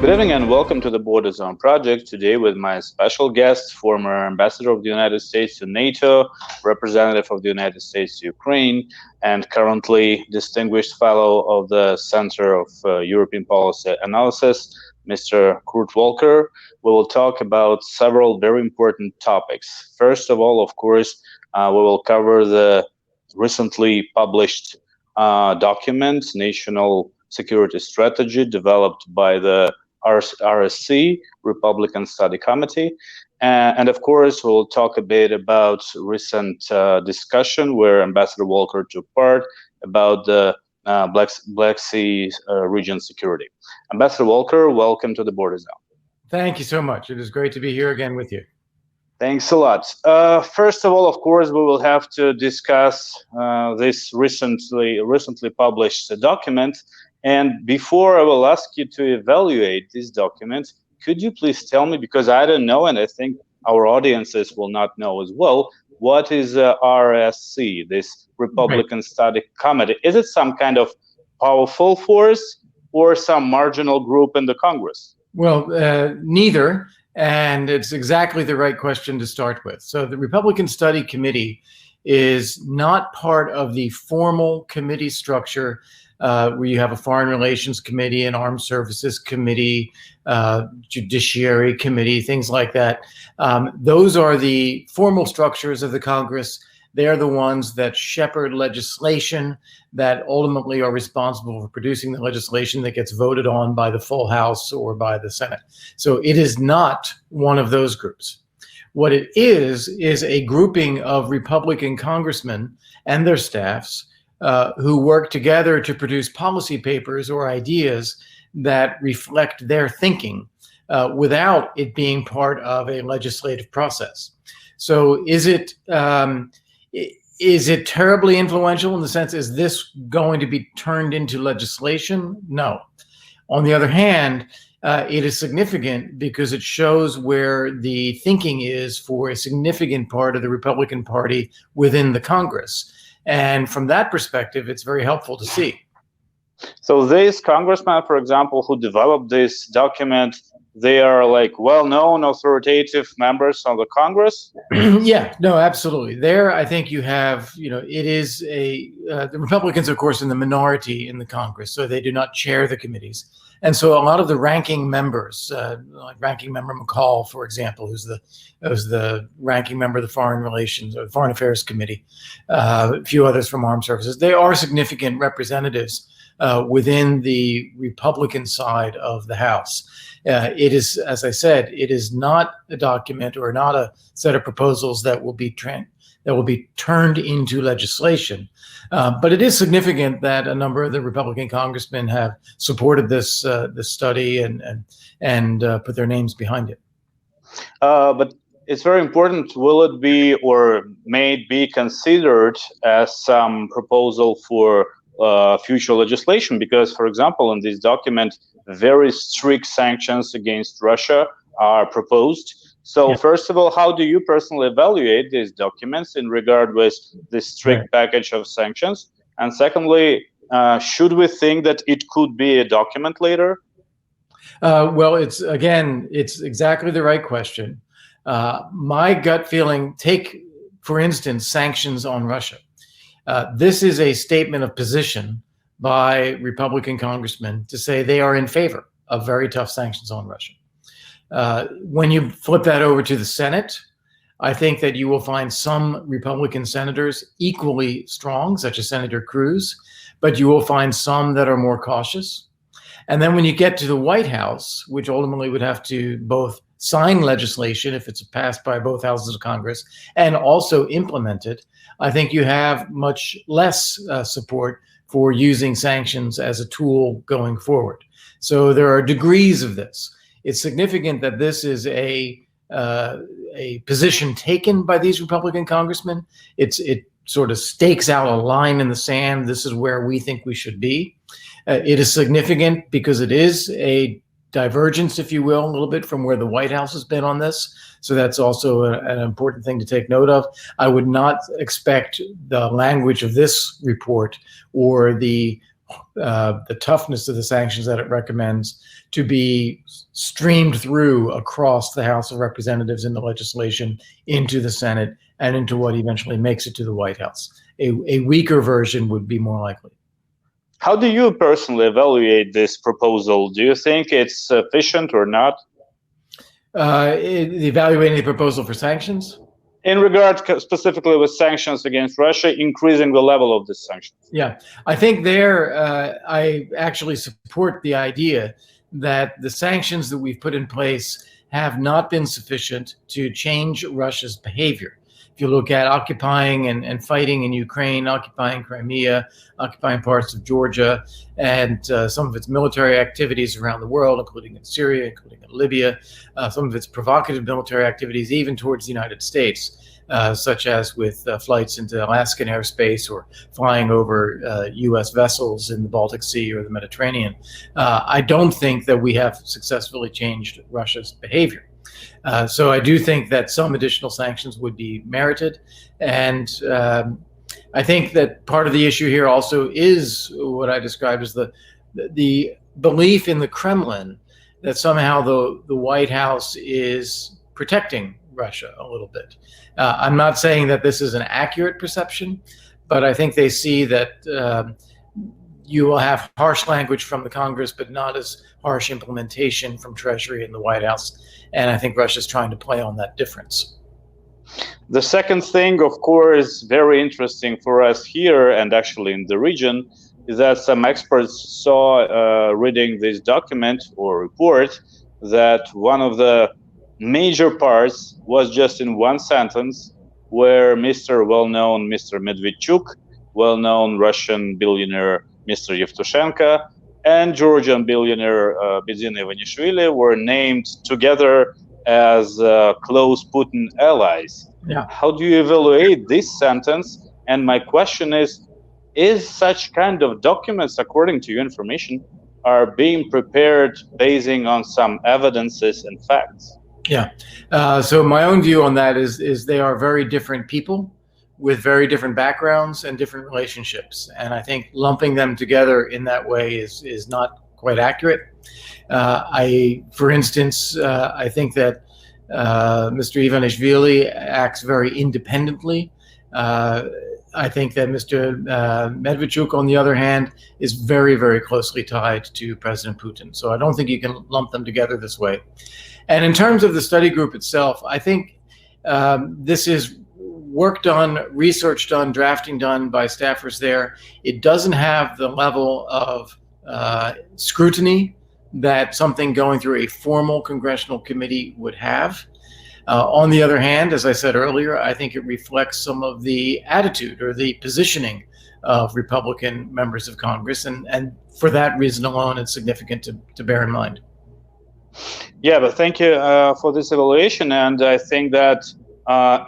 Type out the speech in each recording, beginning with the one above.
Good evening and welcome to the Border Zone Project. Today with my special guest, former ambassador of the United States to NATO, representative of the United States to Ukraine, and currently distinguished fellow of the Center of European Policy Analysis, Mr. Kurt Volker. We will talk about several very important topics. First of all, of course, we will cover the recently published document, National Security Strategy, developed by the RSC, Republican Study Committee. And of course, we'll talk a bit about recent discussion where Ambassador Volker took part about the Black Sea region security. Ambassador Volker, welcome to the Border Zone. Thank you so much. It is great to be here again with you. Thanks a lot. First of all, of course, we will have to discuss this recently published document. And before I will ask you to evaluate this document, could you please tell me, because I don't know, and I think our audiences will not know as well, what is RSC, this Republican Study Committee? Is it some kind of powerful force or some marginal group in the Congress? Well, neither, and it's exactly the right question to start with. So the Republican Study Committee is not part of the formal committee structure where you have a Foreign Relations Committee, an Armed Services Committee, Judiciary Committee, things like that. Those are the formal structures of the Congress. They're the ones that shepherd legislation that ultimately are responsible for producing the legislation that gets voted on by the full House or by the Senate. So it is not one of those groups. What it is a grouping of Republican congressmen and their staffs who work together to produce policy papers or ideas that reflect their thinking without it being part of a legislative process. So is it terribly influential in the sense, is this going to be turned into legislation? No. On the other hand, it is significant because it shows where the thinking is for a significant part of the Republican Party within the Congress. And from that perspective, it's very helpful to see. So these congressmen, for example, who developed this document, they are like well-known, authoritative members of the Congress? Yeah, no, absolutely. There, I think you have, it is the Republicans, of course, in the minority in the Congress, so they do not chair the committees. And so a lot of the ranking members, like Ranking Member McCall, for example, who's the ranking member of the Foreign Relations or Foreign Affairs Committee, a few others from Armed Services, they are significant representatives within the Republican side of the House. It is, as I said, it is not a document or not a set of proposals that will be turned into legislation. But it is significant that a number of the Republican congressmen have supported this study and put their names behind it. But it's very important. Will it be or may it be considered as some proposal for future legislation? Because, for example, in this document, very strict sanctions against Russia are proposed. So first of all, how do you personally evaluate these documents in regard with this strict package of sanctions? And secondly, should we think that it could be a document later? Well, it's exactly the right question. My gut feeling, take, for instance, sanctions on Russia. This is a statement of position by Republican congressmen to say they are in favor of very tough sanctions on Russia. When you flip that over to the Senate, I think that you will find some Republican senators equally strong, such as Senator Cruz, but you will find some that are more cautious. And then when you get to the White House, which ultimately would have to both sign legislation if it's passed by both houses of Congress and also implement it, I think you have much less support for using sanctions as a tool going forward. So there are degrees of this. It's significant that this is a position taken by these Republican congressmen. It sort of stakes out a line in the sand. This is where we think we should be. It is significant because it is a divergence, if you will, a little bit from where the White House has been on this. So that's also an important thing to take note of. I would not expect the language of this report or the the toughness of the sanctions that it recommends to be streamed through across the House of Representatives in the legislation into the Senate and into what eventually makes it to the White House. A weaker version would be more likely. How do you personally evaluate this proposal? Do you think it's sufficient or not? Evaluating the proposal for sanctions? In regard specifically with sanctions against Russia, increasing the level of the sanctions. Yeah, I think there I actually support the idea that the sanctions that we've put in place have not been sufficient to change Russia's behavior. If you look at occupying and fighting in Ukraine, occupying Crimea, occupying parts of Georgia, and some of its military activities around the world, including in Syria, including in Libya, some of its provocative military activities, even towards the United States, such as with flights into Alaskan airspace or flying over U.S. vessels in the Baltic Sea or the Mediterranean. I don't think that we have successfully changed Russia's behavior. So I do think that some additional sanctions would be merited. And I think that part of the issue here also is what I described as the belief in the Kremlin that somehow the White House is protecting Russia a little bit. I'm not saying that this is an accurate perception, but I think they see that you will have harsh language from the Congress, but not as harsh implementation from Treasury and the White House. And I think Russia's trying to play on that difference. The second thing, of course, very interesting for us here and actually in the region, is that some experts saw reading this document or report that one of the major parts was just in one sentence, where well-known Mr. Medvedchuk, well-known Russian billionaire Mr. Yevtushenko, and Georgian billionaire Bedina Ivanishvili were named together as close Putin allies. Yeah. How do you evaluate this sentence? And my question is such kind of documents, according to your information, are being prepared basing on some evidences and facts? Yeah. So my own view on that is they are very different people with very different backgrounds and different relationships. And I think lumping them together in that way is not quite accurate. For instance, I think that Mr. Ivanishvili acts very independently. I think that Mr. Medvedchuk, on the other hand, is very, very closely tied to President Putin. So I don't think you can lump them together this way. And in terms of the study group itself, I think this is work done, research done, drafting done by staffers there. It doesn't have the level of scrutiny that something going through a formal congressional committee would have. On the other hand, as I said earlier, I think it reflects some of the attitude or the positioning of Republican members of Congress. And for that reason alone, it's significant to bear in mind. Yeah, but thank you for this evaluation. And I think that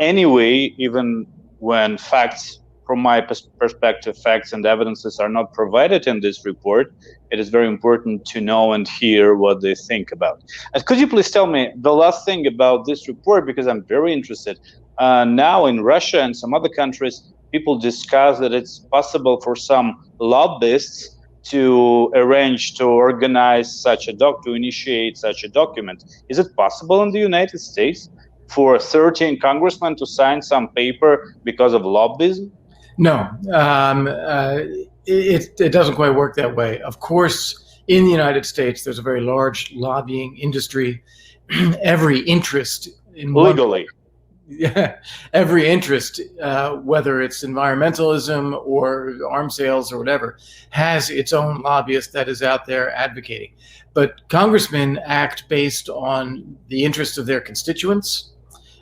anyway, even when facts, from my perspective, facts and evidences are not provided in this report, it is very important to know and hear what they think about. And could you please tell me the last thing about this report, because I'm very interested. Now in Russia and some other countries, people discuss that it's possible for some lobbyists to arrange, to organize to initiate such a document. Is it possible in the United States for 13 congressmen to sign some paper because of lobbyism? No, it doesn't quite work that way. Of course, in the United States, there's a very large lobbying industry. Every interest in legally. Every interest, whether it's environmentalism or arms sales or whatever, has its own lobbyist that is out there advocating. But congressmen act based on the interests of their constituents.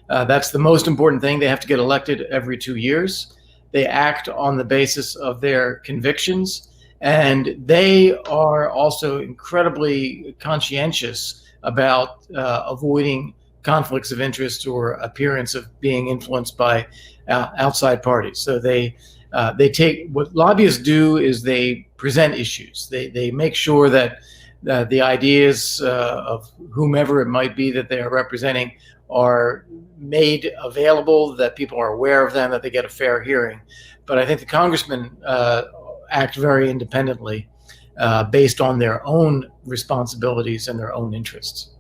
That's the most important thing. They have to get elected every 2 years. They act on the basis of their convictions, and they are also incredibly conscientious about avoiding conflicts of interest or appearance of being influenced by outside parties. So they take, what lobbyists do is they present issues. They make sure that the ideas of whomever it might be that they are representing are made available, that people are aware of them, that they get a fair hearing. But I think the congressmen act very independently based on their own responsibilities and their own interests.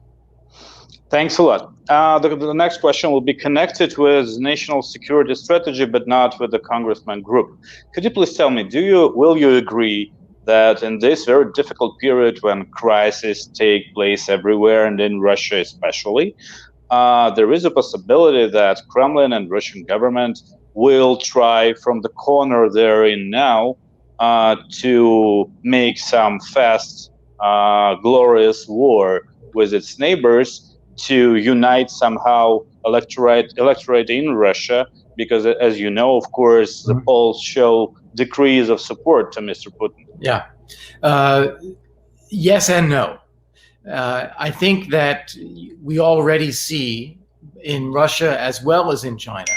Thanks a lot. The next question will be connected with national security strategy, but not with the congressman group. Could you please tell me, will you agree that in this very difficult period when crises take place everywhere and in Russia especially, there is a possibility that Kremlin and Russian government will try from the corner they're in now to make some fast, glorious war with its neighbors to unite somehow electorate in Russia, because as you know, of course, the polls show decrease of support to Mr. Putin. Yeah. Yes and no. I think that we already see in Russia as well as in China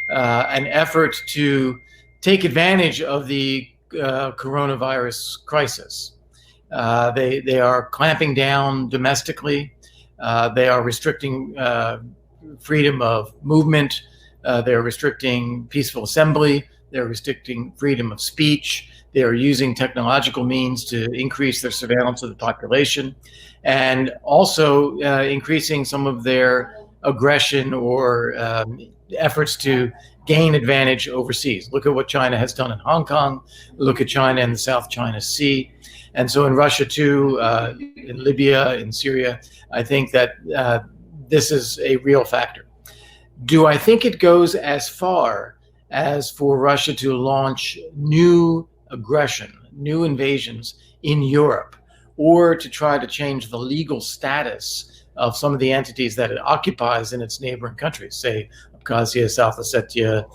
an effort to take advantage of the coronavirus crisis. They are clamping down domestically. They are restricting freedom of movement. They're restricting peaceful assembly. They're restricting freedom of speech. They are using technological means to increase their surveillance of the population, and also increasing some of their aggression or efforts to gain advantage overseas. Look at what China has done in Hong Kong. Look at China in the South China Sea. And so in Russia too, in Libya, in Syria, I think that this is a real factor. Do I think it goes as far as for Russia to launch new aggression, new invasions in Europe, or to try to change the legal status of some of the entities that it occupies in its neighboring countries, say Abkhazia, South Ossetia,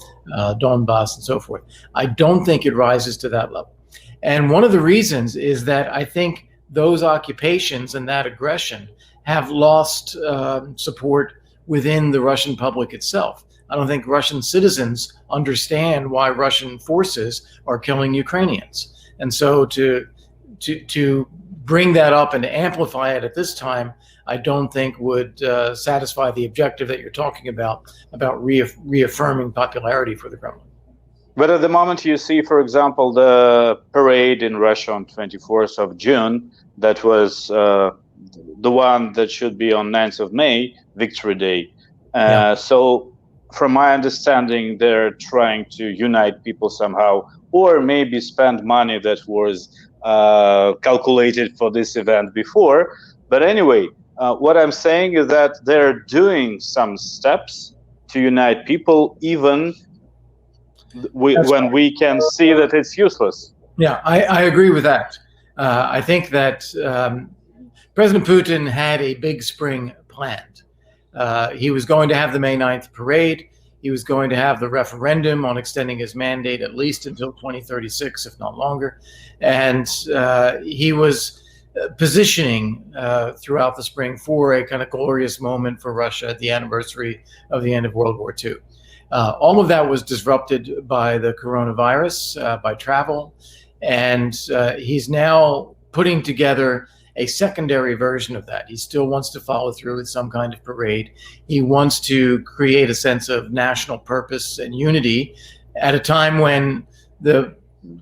Donbass, and so forth? I don't think it rises to that level. And one of the reasons is that I think those occupations and that aggression have lost support within the Russian public itself. I don't think Russian citizens understand why Russian forces are killing Ukrainians. And so to bring that up and to amplify it at this time, I don't think would satisfy the objective that you're talking about reaffirming popularity for the Kremlin. But at the moment you see, for example, the parade in Russia on 24th of June, that was the one that should be on 9th of May, Victory Day. So from my understanding, they're trying to unite people somehow, or maybe spend money that was calculated for this event before. But anyway, what I'm saying is that they're doing some steps to unite people, even when we can see that it's useless. Yeah, I agree with that. I think that President Putin had a big spring planned. He was going to have the May 9th parade. He was going to have the referendum on extending his mandate at least until 2036, if not longer. And he was positioning throughout the spring for a kind of glorious moment for Russia at the anniversary of the end of World War II. All of that was disrupted by the coronavirus, by travel, and he's now putting together a secondary version of that. He still wants to follow through with some kind of parade. He wants to create a sense of national purpose and unity at a time when the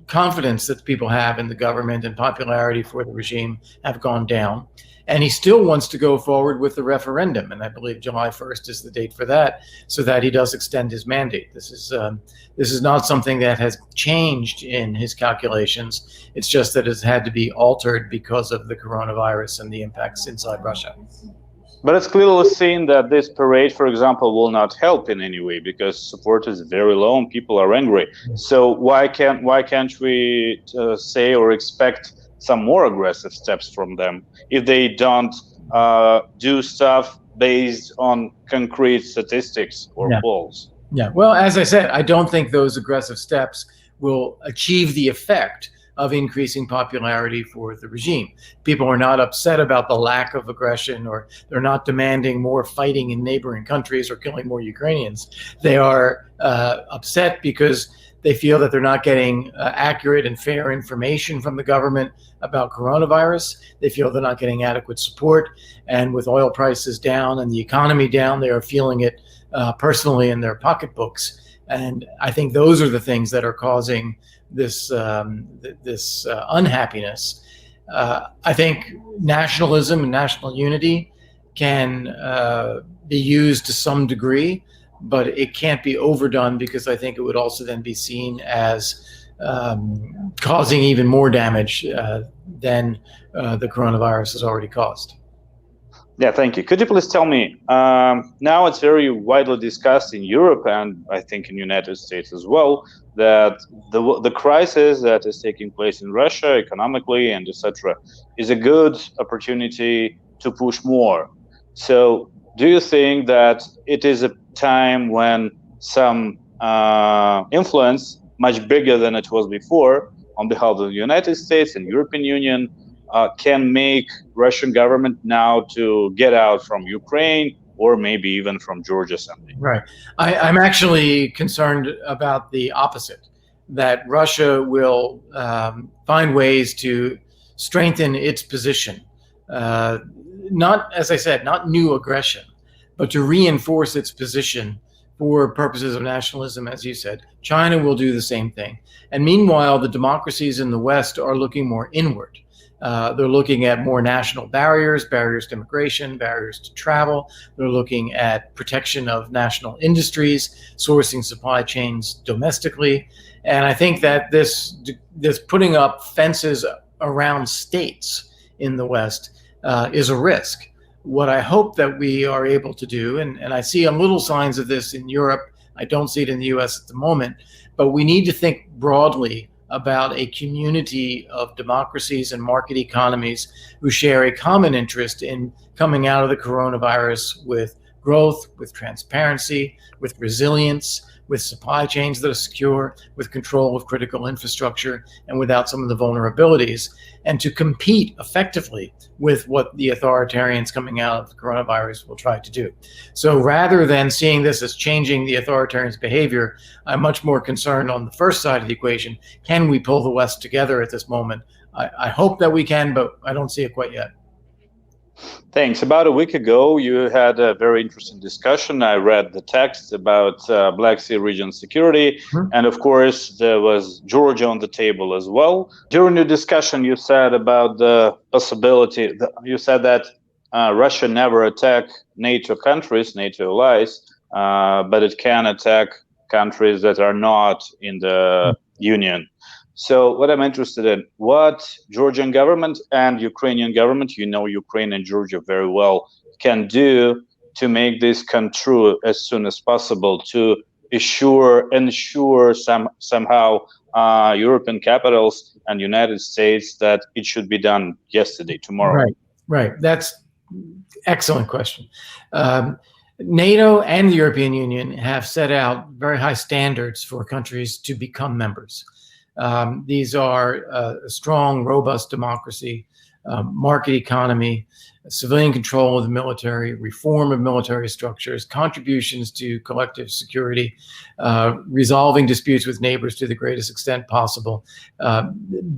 confidence that people have in the government and popularity for the regime have gone down. And he still wants to go forward with the referendum. And I believe July 1st is the date for that, so that he does extend his mandate. This is not something that has changed in his calculations. It's just that it's had to be altered because of the coronavirus and the impacts inside Russia. But it's clearly seen that this parade, for example, will not help in any way, because support is very low and people are angry. So why can't we say or expect some more aggressive steps from them if they don't do stuff based on concrete statistics or polls? Yeah, well, as I said, I don't think those aggressive steps will achieve the effect of increasing popularity for the regime. People are not upset about the lack of aggression, or they're not demanding more fighting in neighboring countries or killing more Ukrainians. They are upset because they feel that they're not getting accurate and fair information from the government about coronavirus. They feel they're not getting adequate support. And with oil prices down and the economy down, they are feeling it personally in their pocketbooks. And I think those are the things that are causing this unhappiness. I think nationalism and national unity can be used to some degree, but it can't be overdone, because I think it would also then be seen as causing even more damage than the coronavirus has already caused. Yeah, thank you. Could you please tell me, now it's very widely discussed in Europe and I think in the United States as well, that the crisis that is taking place in Russia economically and etc. is a good opportunity to push more. So do you think that it is a time when some influence, much bigger than it was before, on behalf of the United States and European Union, can make Russian government now to get out from Ukraine or maybe even from Georgia someday? Right. I'm actually concerned about the opposite, that Russia will find ways to strengthen its position. Not, as I said, not new aggression, but to reinforce its position for purposes of nationalism, as you said. China will do the same thing. And meanwhile, the democracies in the West are looking more inward. They're looking at more national barriers to immigration, barriers to travel. They're looking at protection of national industries, sourcing supply chains domestically. And I think that this putting up fences around states in the West is a risk. What I hope that we are able to do, and I see a little signs of this in Europe, I don't see it in the US at the moment, but we need to think broadly about a community of democracies and market economies who share a common interest in coming out of the coronavirus with growth, with transparency, with resilience, with supply chains that are secure, with control of critical infrastructure, and without some of the vulnerabilities, and to compete effectively with what the authoritarians coming out of the coronavirus will try to do. So rather than seeing this as changing the authoritarians' behavior, I'm much more concerned on the first side of the equation. Can we pull the West together at this moment? I hope that we can, but I don't see it quite yet. Thanks. About a week ago, you had a very interesting discussion. I read the text about Black Sea region security. Mm-hmm. And of course, there was Georgia on the table as well. During your discussion, you said about the possibility, you said that Russia never attacked NATO countries, NATO allies, but it can attack countries that are not in the Union. So what I'm interested in, what Georgian government and Ukrainian government, you know Ukraine and Georgia very well, can do to make this come true as soon as possible, to ensure somehow European capitals and United States that it should be done yesterday, tomorrow. Right. That's excellent question. NATO and the European Union have set out very high standards for countries to become members. These are a strong, robust democracy, market economy, civilian control of the military, reform of military structures, contributions to collective security, resolving disputes with neighbors to the greatest extent possible,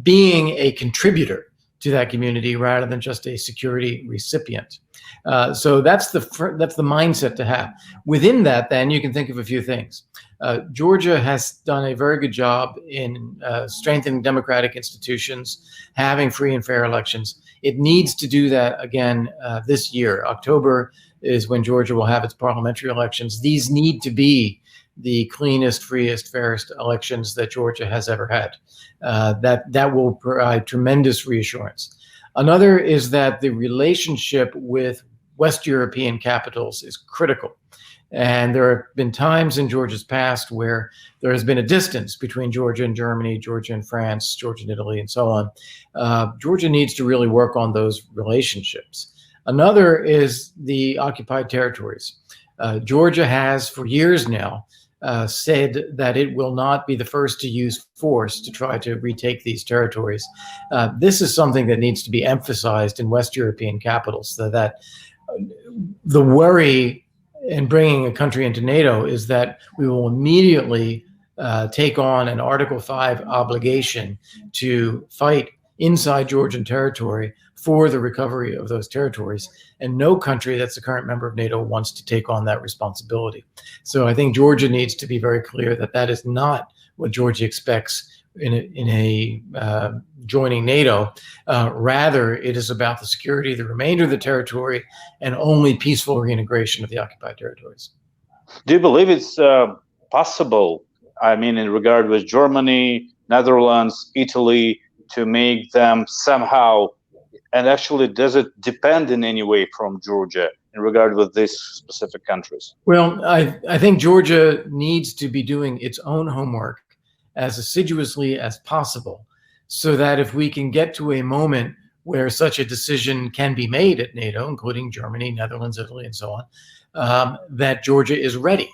being a contributor to that community rather than just a security recipient. So that's the mindset to have. Within that, then, you can think of a few things. Georgia has done a very good job in strengthening democratic institutions, having free and fair elections. It needs to do that again this year. October is when Georgia will have its parliamentary elections. These need to be the cleanest, freest, fairest elections that Georgia has ever had. That will provide tremendous reassurance. Another is that the relationship with West European capitals is critical. And there have been times in Georgia's past where there has been a distance between Georgia and Germany, Georgia and France, Georgia and Italy, and so on. Georgia needs to really work on those relationships. Another is the occupied territories. Georgia has, for years now, said that it will not be the first to use force to try to retake these territories. This is something that needs to be emphasized in West European capitals, so that the worry in bringing a country into NATO is that we will immediately take on an Article 5 obligation to fight inside Georgian territory for the recovery of those territories. And no country that's a current member of NATO wants to take on that responsibility. So I think Georgia needs to be very clear that that is not what Georgia expects joining NATO. Rather, it is about the security of the remainder of the territory and only peaceful reintegration of the occupied territories. Do you believe it's possible, I mean, in regard with Germany, Netherlands, Italy, to make them somehow, and actually does it depend in any way from Georgia in regard with these specific countries? Well, I think Georgia needs to be doing its own homework as assiduously as possible, so that if we can get to a moment where such a decision can be made at NATO, including Germany, Netherlands, Italy, and so on, that Georgia is ready.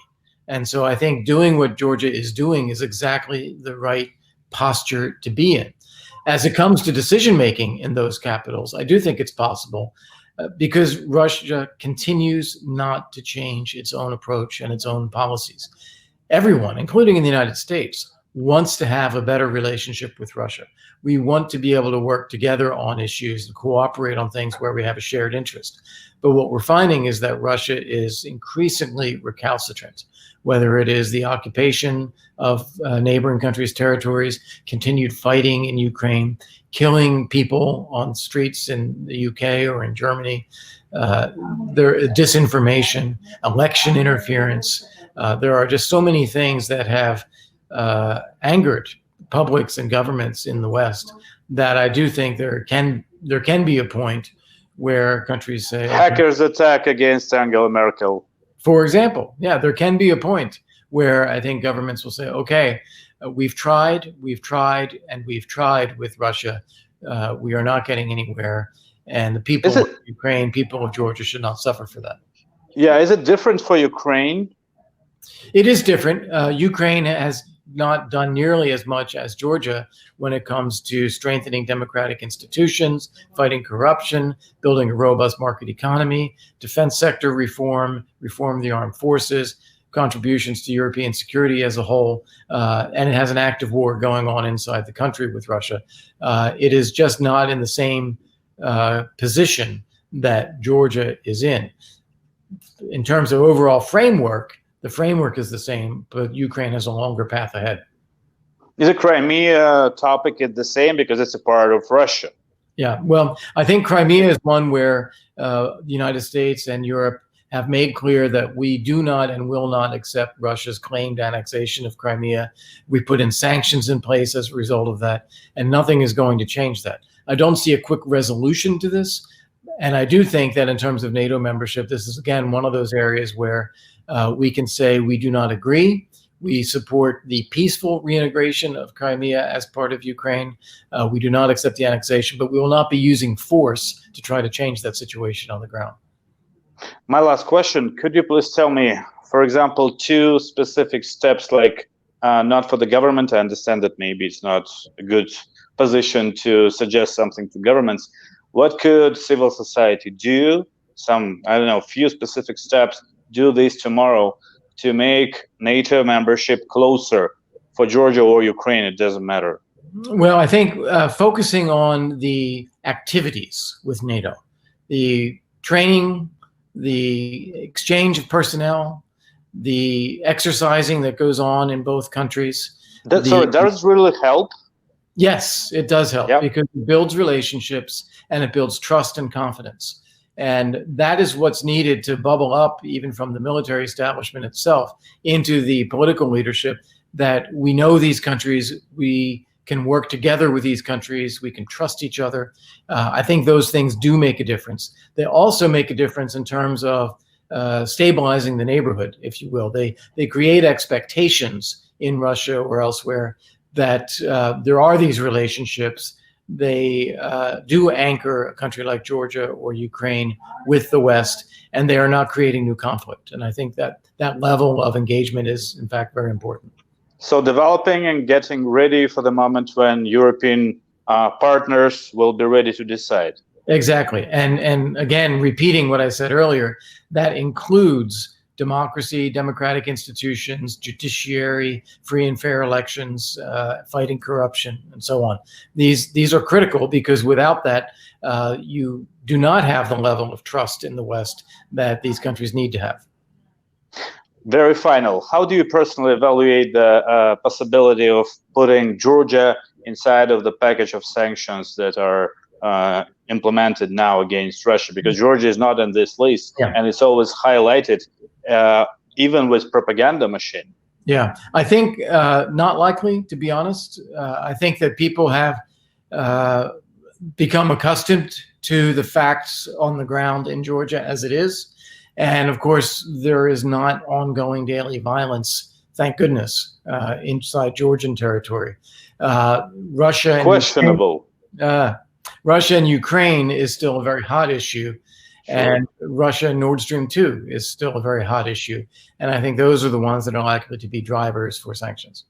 And so I think doing what Georgia is doing is exactly the right posture to be in. As it comes to decision-making in those capitals, I do think it's possible because Russia continues not to change its own approach and its own policies. Everyone, including in the United States, wants to have a better relationship with Russia. We want to be able to work together on issues and cooperate on things where we have a shared interest. But what we're finding is that Russia is increasingly recalcitrant, whether it is the occupation of neighboring countries' territories, continued fighting in Ukraine, killing people on streets in the UK or in Germany, disinformation, election interference. There are just so many things that have angered publics and governments in the West that I do think there can be a point where countries say, hackers attack against Angela Merkel. For example, yeah, there can be a point where I think governments will say, okay, we've tried, and we've tried with Russia. We are not getting anywhere. And the people of Ukraine, people of Georgia should not suffer for that. Yeah, is it different for Ukraine? It is different. Ukraine has not done nearly as much as Georgia when it comes to strengthening democratic institutions, fighting corruption, building a robust market economy, defense sector reform, reform the armed forces, contributions to European security as a whole, and it has an active war going on inside the country with Russia. It is just not in the same position that Georgia is in. In terms of overall framework, the framework is the same, but Ukraine has a longer path ahead. Is the Crimea topic the same because it's a part of Russia? Yeah, well, I think Crimea is one where the United States and Europe have made clear that we do not and will not accept Russia's claimed annexation of Crimea. We put in sanctions in place as a result of that, and nothing is going to change that. I don't see a quick resolution to this, and I do think that in terms of NATO membership, this is, again, one of those areas where we can say we do not agree. We support the peaceful reintegration of Crimea as part of Ukraine. We do not accept the annexation, but we will not be using force to try to change that situation on the ground. My last question, could you please tell me, for example, 2 specific steps, like not for the government, I understand that maybe it's not a good position to suggest something to governments. What could civil society do? Some, I don't know, few specific steps, do this tomorrow to make NATO membership closer for Georgia or Ukraine, it doesn't matter. Well, I think focusing on the activities with NATO, the training, the exchange of personnel, the exercising that goes on in both countries. So it does really help? Yes, it does help, yep, because it builds relationships and it builds trust and confidence. And that is what's needed to bubble up, even from the military establishment itself, into the political leadership, that we know these countries, we can work together with these countries, we can trust each other. I think those things do make a difference. They also make a difference in terms of stabilizing the neighborhood, if you will. They create expectations in Russia or elsewhere that there are these relationships. They do anchor a country like Georgia or Ukraine with the West, and they are not creating new conflict. And I think that that level of engagement is, in fact, very important. So developing and getting ready for the moment when European partners will be ready to decide. Exactly. And again, repeating what I said earlier, that includes democracy, democratic institutions, judiciary, free and fair elections, fighting corruption, and so on. These are critical, because without that, you do not have the level of trust in the West that these countries need to have. Very final. How do you personally evaluate the possibility of putting Georgia inside of the package of sanctions that are implemented now against Russia? Because Georgia is not on this list, and it's always highlighted, even with propaganda machine. Yeah, I think not likely, to be honest. I think that people have become accustomed to the facts on the ground in Georgia as it is. And of course, there is not ongoing daily violence, thank goodness, inside Georgian territory. Russia and questionable. Russia and Ukraine is still a very hot issue, and Russia and Nord Stream 2 is still a very hot issue. And I think those are the ones that are likely to be drivers for sanctions.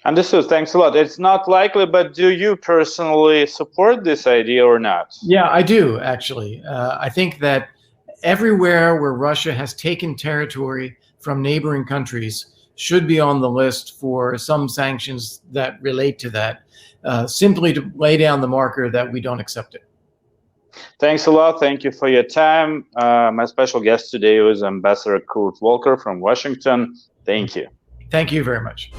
Understood. Thanks a lot. It's not likely, but do you personally support this idea or not? Yeah, I do, actually. I think that everywhere where Russia has taken territory from neighboring countries should be on the list for some sanctions that relate to that, simply to lay down the marker that we don't accept it. Thanks a lot. Thank you for your time. My special guest today was Ambassador Kurt Volker from Washington. Thank you. Thank you very much.